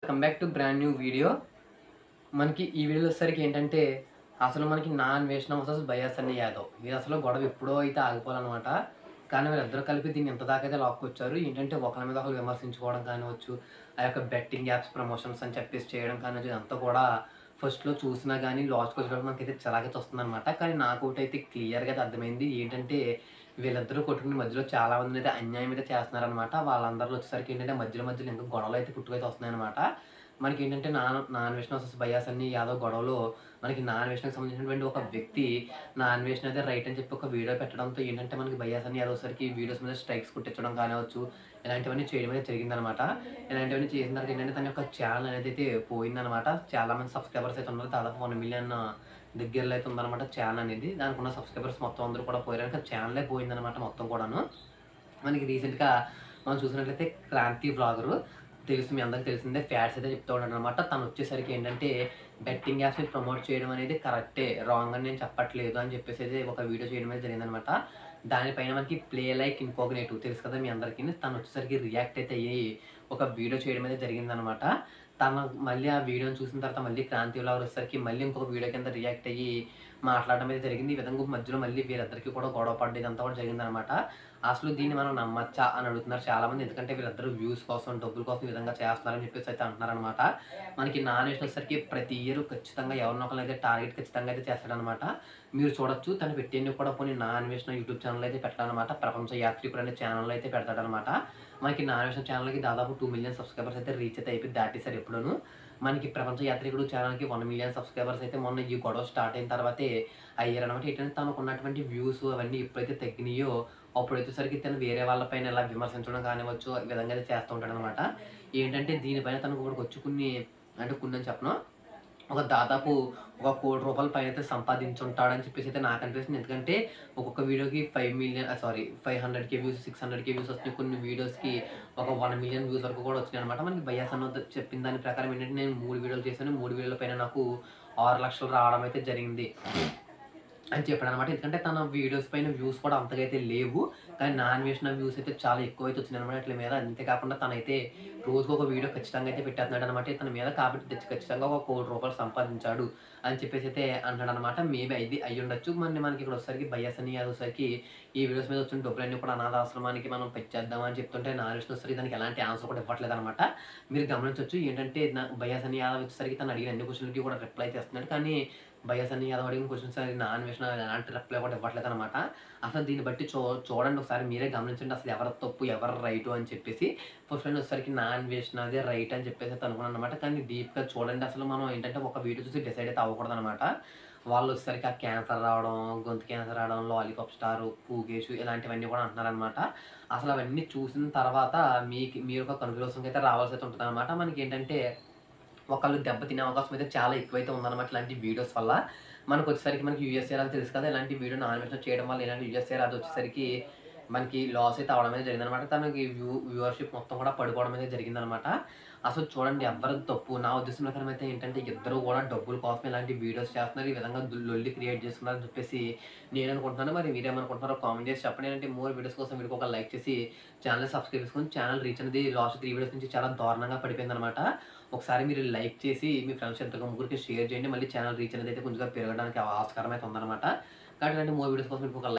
Come back to brand new video. మనకి ఈ వీడియోలో వచ్చేసరికి ఏంటంటే, అసలు మనకి నా అన్వేషణ వర్సెస్ బయాస్ అనే యాదవ్. ఇది అసలు గొడవ ఎప్పుడో అయితే ఆగిపోవాలనమాట. కానీ వీళ్ళిద్దరూ కలిపి దీన్ని ఇంత దాకా అయితే లాక్కొచ్చారు. ఏంటంటే ఒకళ్ళ మీద ఒకళ్ళు విమర్శించుకోవడం కానివచ్చు, ఆ యొక్క బెట్టింగ్ యాప్స్ ప్రమోషన్స్ అని చెప్పేసి చేయడం కానివచ్చు, ఇదంతా కూడా ఫస్ట్‌లో చూసినా గానీ లాస్ట్‌కి వచ్చేటప్పుడు మనకైతే చిరాకైతే వస్తుందనమాట. కానీ నాకోటైతే క్లియర్‌గా అయితే అర్థమైంది. ఏంటంటే వీళ్ళిద్దరూ కొట్టుకుని మధ్యలో చాలా మందినైతే అన్యాయం అయితే చేస్తున్నారనమాట. వాళ్ళందరిలో వచ్చేసరికి ఏంటంటే మధ్యలో ఇంకా గొడవలైతే పుట్టుకైతే వస్తున్నాయనమాట. మనకేంటంటే నా అన్వేషణ వర్సెస్ బయాస్ అన్ని యాదవ్ గొడవలో మనకి నా అన్వేషణకు సంబంధించినటువంటి ఒక వ్యక్తి నా అన్వేషణ అదే రైట్ అని చెప్పి ఒక వీడియో పెట్టడంతో ఏంటంటే మనకి బయాస్ అని యాదవ్ సరికి వీడియోస్ మీద స్ట్రైక్స్ కొట్టించడం కానివచ్చు, ఇలాంటివన్నీ చేయడం అయితే జరిగిందనమాట. ఇలాంటివన్నీ చేసిన తర్వాత ఏంటంటే తన యొక్క ఛానల్ అనేది అయితే పోయిందనమాట. చాలామంది సబ్స్క్రైబర్స్ అయితే ఉన్నారు. దాదాపు 1,000,000 దగ్గరలో అయితే ఉందనమాట ఛానల్ అనేది. దానికి ఉన్న సబ్స్క్రైబర్స్ మొత్తం అందరూ కూడా పోయారు. ఇంకా ఛానలే పోయిందనమాట మొత్తం కూడాను. మనకి రీసెంట్‌గా మనం చూసినట్లయితే క్రాంతి వ్లాగరు తెలుసు మీ అందరికి తెలిసిందే ఫ్యాట్స్ అయితే చెప్తూ ఉంటాడనమాట. తనొచ్చేసరికి ఏంటంటే బెట్టింగ్ యాప్స్‌ని ప్రమోట్ చేయడం అనేది కరెక్టే. రాంగ్ అని నేను చెప్పట్లేదు అని చెప్పేసి అయితే ఒక వీడియో చేయడం అయితే జరిగిందనమాట. దానిపైన మనకి ప్లే లైక్ ఇన్‌కాగ్నిటో తెలుసు కదా మీ అందరికిని. తనొచ్చేసరికి రియాక్ట్ అయితే అయ్యి ఒక వీడియో చేయడం అయితే జరిగిందనమాట. తను మళ్ళీ ఆ వీడియోని చూసిన తర్వాత మళ్ళీ క్రాంతి వ్లాగర్ వచ్చేసరికి మళ్ళీ ఇంకొక వీడియో కింద రియాక్ట్ అయ్యి మాట్లాడడం అయితే జరిగింది. ఈ విధంగా మధ్యలో మళ్ళీ వీళ్ళిద్దరికీ కూడా గొడవ పడడం ఇదంతా కూడా జరిగిందనమాట. అసలు దీన్ని మనం నమ్మచ్చా అని అడుగుతున్నారు చాలామంది. ఎందుకంటే వీళ్ళిద్దరూ వ్యూస్ కోసం, డబ్బుల కోసం ఈ విధంగా చేస్తున్నారని చెప్పేసి అయితే అంటున్నారనమాట. మనకి నానేషన్ వచ్చేసరికి ప్రతి ఇయర్ ఖచ్చితంగా ఎవరినో ఒకళ్ళనైతే టార్గెట్ ఖచ్చితంగా అయితే చేస్తాడనమాట. మీరు చూడొచ్చు తను పెట్టేయన్ని కూడా పోనీ నా అన్వేషణ యూట్యూబ్ ఛానల్ అయితే పెట్టాడనమాట. ప్రపంచ యాత్రికుడు అనే ఛానల్ అయితే పెడతాడనమాట. మనకి నా అన్వేషణ ఛానల్‌కి దాదాపు 2,000,000 సబ్స్క్రైబర్స్ అయితే రీచ్ అయితే అయిపోయి దాటేసారు ఎప్పుడూను. మనకి ప్రపంచ యాత్రికుడు ఛానల్‌కి 1,000,000 సబ్స్క్రైబర్స్ అయితే మొన్న ఈ గొడవ స్టార్ట్ అయిన తర్వాతే అయ్యారనమాట. ఏంటంటే తనకున్నటువంటి వ్యూస్ అవన్నీ ఎప్పుడైతే తగ్గినాయో అప్పుడొచ్చేసరికి తను వేరే వాళ్ళ పైన ఇలా విమర్శించడం కానివ్వచ్చు, ఈ విధంగా అయితే చేస్తూ ఉంటాడనమాట. ఏంటంటే దీనిపైన తనకు ఇప్పటికొచ్చి కొన్నని చెప్పను. ఒక దాదాపు ఒక రూ. 1,00,00,000 పైనైతే సంపాదించుంటాడని చెప్పేసి అయితే నాకనిపిస్తుంది. ఎందుకంటే ఒక్కొక్క వీడియోకి 500,000 వ్యూస్, 600,000 వ్యూస్ వస్తున్నాయి. కొన్ని వీడియోస్‌కి ఒక 1,000,000 వ్యూస్ వరకు కూడా వచ్చినాయనమాట. మనకి బయాస్ అన్నోదు చెప్పిన దాని ప్రకారం ఏంటంటే నేను 3 వీడియోలు చేశాను. 3 వీడియోల పైన నాకు 6,00,000 రావడం అయితే జరిగింది అని చెప్పాడనమాట. ఎందుకంటే తన వీడియోస్ పైన వ్యూస్ కూడా అంతగా అయితే లేవు. కానీ నా అన్వేషణ వ్యూస్ అయితే చాలా ఎక్కువైతే వచ్చినాయనమాట ఈట్లి మీద. అంతే కాకుండా తనైతే రోజుకొక వీడియో ఖచ్చితంగా అయితే పెట్టేస్తున్నాడనమాట. ఇతని మీద కాబట్టి ఖచ్చితంగా ఒక రూ. 1,00,00,000 సంపాదించాడు అని చెప్పేసి అయితే అంటున్నాడనమాట. మేబీ ఇది అయ్యుండొచ్చు. మనకి ఇక్కడ వచ్చేసరికి బయాస్ అని అదొచ్చేసరికి ఈ వీడియోస్ మీద వచ్చిన డబ్బులన్నీ కూడా అనాథాశ్రమానికి మనం పెట్టేద్దాం అని చెప్తుంటే నా అన్వేషణ వచ్చేసరికి దానికి ఎలాంటి ఆన్సర్ కూడా ఇవ్వట్లేదనమాట. మీరు గమనించొచ్చు. ఏంటంటే బయాస్ అని యాదవ్ వచ్చేసరికి తను అడిగిన అన్ని క్వెషన్‌లకి కూడా రిప్లై అయితే ఇస్తున్నాడు. కానీ బయాస్ అని యాదవ్ అడిగిన క్వెషన్స్ నా అన్వేషణ ఎలాంటి రిప్లై కూడా ఇవ్వట్లేదనమాట. అసలు దీన్ని బట్టి చూడండి ఒకసారి మీరే గమనించండి. అసలు ఎవరి తప్పు, ఎవరు రైటు అని చెప్పేసి. ఫస్ట్ నేను వచ్చేసరికి నా అన్వేషణదే రైట్ అని చెప్పేసి అయితే అనుకున్నాననమాట. కానీ డీప్‌గా చూడండి అసలు మనం ఏంటంటే ఒక వీడియో చూసి డిసైడ్ అయితే అవ్వకూడదనమాట. వాళ్ళొచ్చేసరికి ఆ క్యాన్సర్ రావడం, గొంతు క్యాన్సర్ రావడం, లాలీపాప్ స్టారు, పూగేషు ఇలాంటివన్నీ కూడా అంటున్నారనమాట. అసలు అవన్నీ చూసిన తర్వాత మీరు ఒక కన్క్లూషన్‌కి అయితే రావాల్సయితే ఉంటదనమాట. మనకేంటంటే ఒకళ్ళు దెబ్బ తినే అవకాశం అయితే చాలా ఎక్కువైతే ఉందన్నమాట ఇలాంటి వీడియోస్ వల్ల. మనకొచ్చేసరికి మనకి యూఎస్ఏ రాదు తెలుసు కదా! ఇలాంటి వీడియో నామినేషన్ చేయడం వల్ల ఇలాంటి యూఎస్ఏ రాదొచ్చేసరికి మనకి లాస్ అయితే అవ్వడం అయితే జరిగిందనమాట. తనకి వ్యూవర్‌షిప్ మొత్తం కూడా పడిపోవడం అయితే జరిగిందనమాట. అసలు చూడండి ఎవ్వరిది తప్పు. నా ఉద్దేశం ప్రకారం అయితే ఏంటంటే ఇద్దరు కూడా డబ్బుల కోసం ఇలాంటి వీడియోస్ చేస్తున్నారు. ఈ విధంగా లొల్లి క్రియేట్ చేస్తున్నారని చెప్పేసి నేను అనుకుంటున్నాను. మరి మీరేమనుకుంటున్నారో కామెంట్ చేసి చెప్పండి. ఇలాంటి మోర్ వీడియోస్ కోసం వీడియోకి ఒక లైక్ చేసి ఛానెల్‌ని సబ్స్క్రైబ్ చేసుకొని ఛానెల్ రీచ్ అనేది లాస్ట్ 3 వీడియోస్ నుంచి చాలా దారుణంగా పడిపోయిందనమాట. ఒకసారి మీరు లైక్ చేసి మీ ఫ్రెండ్స్ ఎంతగా ముగ్గురికి షేర్ చేయండి. మళ్ళీ ఛానల్ రీచ్ అనేది అయితే కొంచెంగా పెరగడానికి ఆస్కారం అయితే ఉందనమాట. కాబట్టి ఇలాంటి మోర్ వీడియోస్ కోసం మీకు ఒక